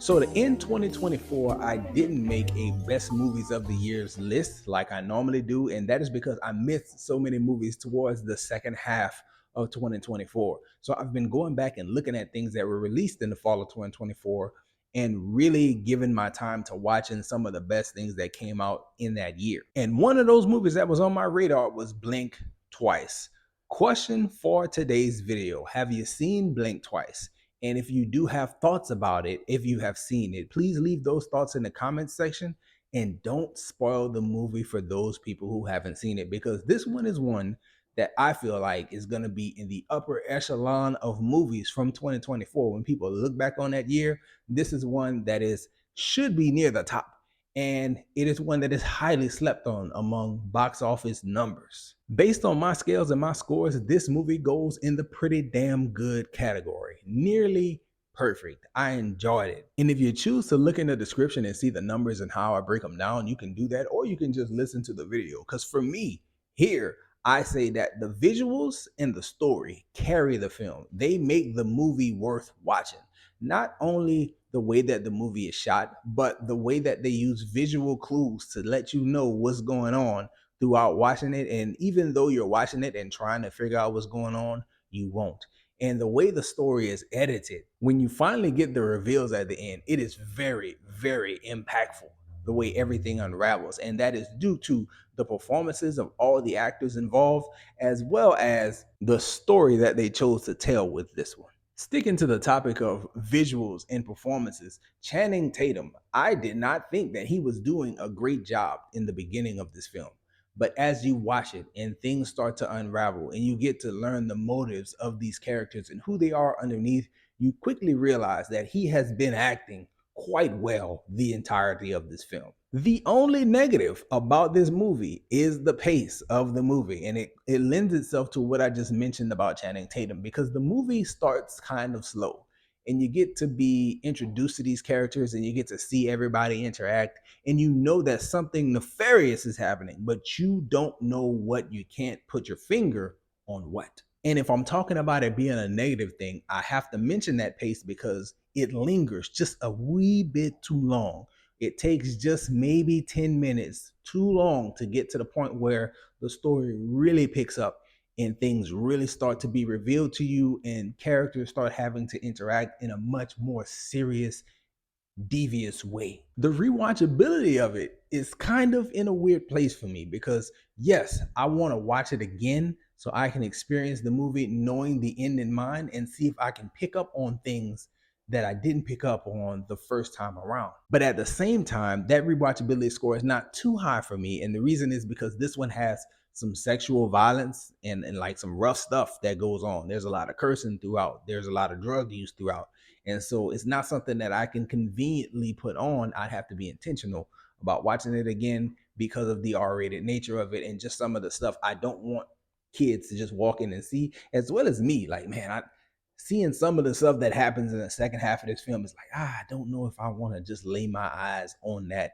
So to end 2024, I didn't make a best movies of the year's list like I normally do, and that is because I missed so many movies towards the second half of 2024. So I've been going back and looking at things that were released in the fall of 2024 and really giving my time to watching some of the best things that came out in that year. And one of those movies that was on my radar was Blink Twice. Question for today's video: have you seen Blink Twice? And if you do have thoughts about it, if you have seen it, please leave those thoughts in the comments section and don't spoil the movie for those people who haven't seen it, because this one is one that I feel like is going to be in the upper echelon of movies from 2024. When people look back on that year, this is one that is should be near the top. And it is one that is highly slept on among box office numbers. Based on my scales and my scores, this movie goes in the pretty damn good category. Nearly perfect. I enjoyed it. And if you choose to look in the description and see the numbers and how I break them down, you can do that, or you can just listen to the video. Because for me, here, I say that the visuals and the story carry the film. They make the movie worth watching. Not only the way that the movie is shot, but the way that they use visual clues to let you know what's going on throughout watching it. And even though you're watching it and trying to figure out what's going on, you won't. And the way the story is edited, when you finally get the reveals at the end, it is very, very impactful the way everything unravels. And that is due to the performances of all the actors involved, as well as the story that they chose to tell with this one. Sticking to the topic of visuals and performances, Channing Tatum, I did not think that he was doing a great job in the beginning of this film. But as you watch it and things start to unravel and you get to learn the motives of these characters and who they are underneath, you quickly realize that he has been acting quite well the entirety of this film. The only negative about this movie is the pace of the movie, and it lends itself to what I just mentioned about Channing Tatum, because the movie starts kind of slow and you get to be introduced to these characters and you get to see everybody interact, and you know that something nefarious is happening, but you don't know what. You can't put your finger on what. And if I'm talking about it being a negative thing, I have to mention that pace because it lingers just a wee bit too long. It takes just maybe 10 minutes too long to get to the point where the story really picks up and things really start to be revealed to you and characters start having to interact in a much more serious, devious way. The rewatchability of it is kind of in a weird place for me because, yes, I want to watch it again so I can experience the movie knowing the end in mind and see if I can pick up on things that I didn't pick up on the first time around. But at the same time, that rewatchability score is not too high for me. And the reason is because this one has some sexual violence and like some rough stuff that goes on. There's a lot of cursing throughout. There's a lot of drug use throughout. And so it's not something that I can conveniently put on. I'd have to be intentional about watching it again because of the R-rated nature of it and just some of the stuff I don't want kids to just walk in and see, as well as me. Like, man, I seeing some of the stuff that happens in the second half of this film is like, I don't know if I want to just lay my eyes on that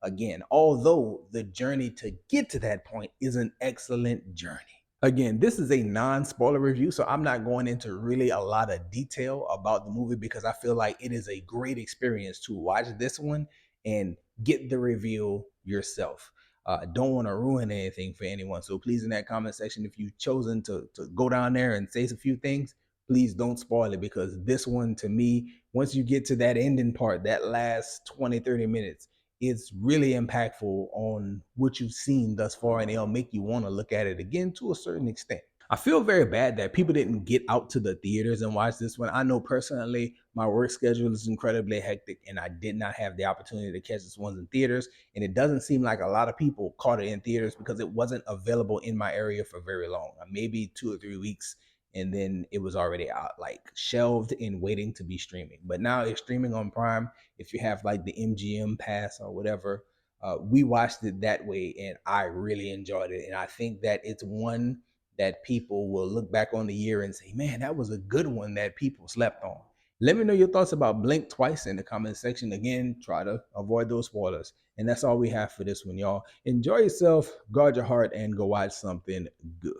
again. Although the journey to get to that point is an excellent journey. Again, this is a non-spoiler review, so I'm not going into really a lot of detail about the movie because I feel like it is a great experience to watch this one and get the reveal yourself. I don't want to ruin anything for anyone, so please, in that comment section, if you've chosen to go down there and say a few things, please don't spoil it, because this one, to me, once you get to that ending part, that last 20-30 minutes, it's really impactful on what you've seen thus far, and it'll make you want to look at it again to a certain extent. I feel very bad that people didn't get out to the theaters and watch this one. I know personally my work schedule is incredibly hectic and I did not have the opportunity to catch this one in theaters. And it doesn't seem like a lot of people caught it in theaters because it wasn't available in my area for very long, maybe 2 or 3 weeks. And then it was already out, like shelved and waiting to be streaming. But now it's streaming on Prime. If you have like the MGM pass or whatever, we watched it that way and I really enjoyed it. And I think that it's one that people will look back on the year and say, man, that was a good one that people slept on. Let me know your thoughts about Blink Twice in the comment section. Again, try to avoid those spoilers. And that's all we have for this one, y'all. Enjoy yourself, guard your heart, and go watch something good.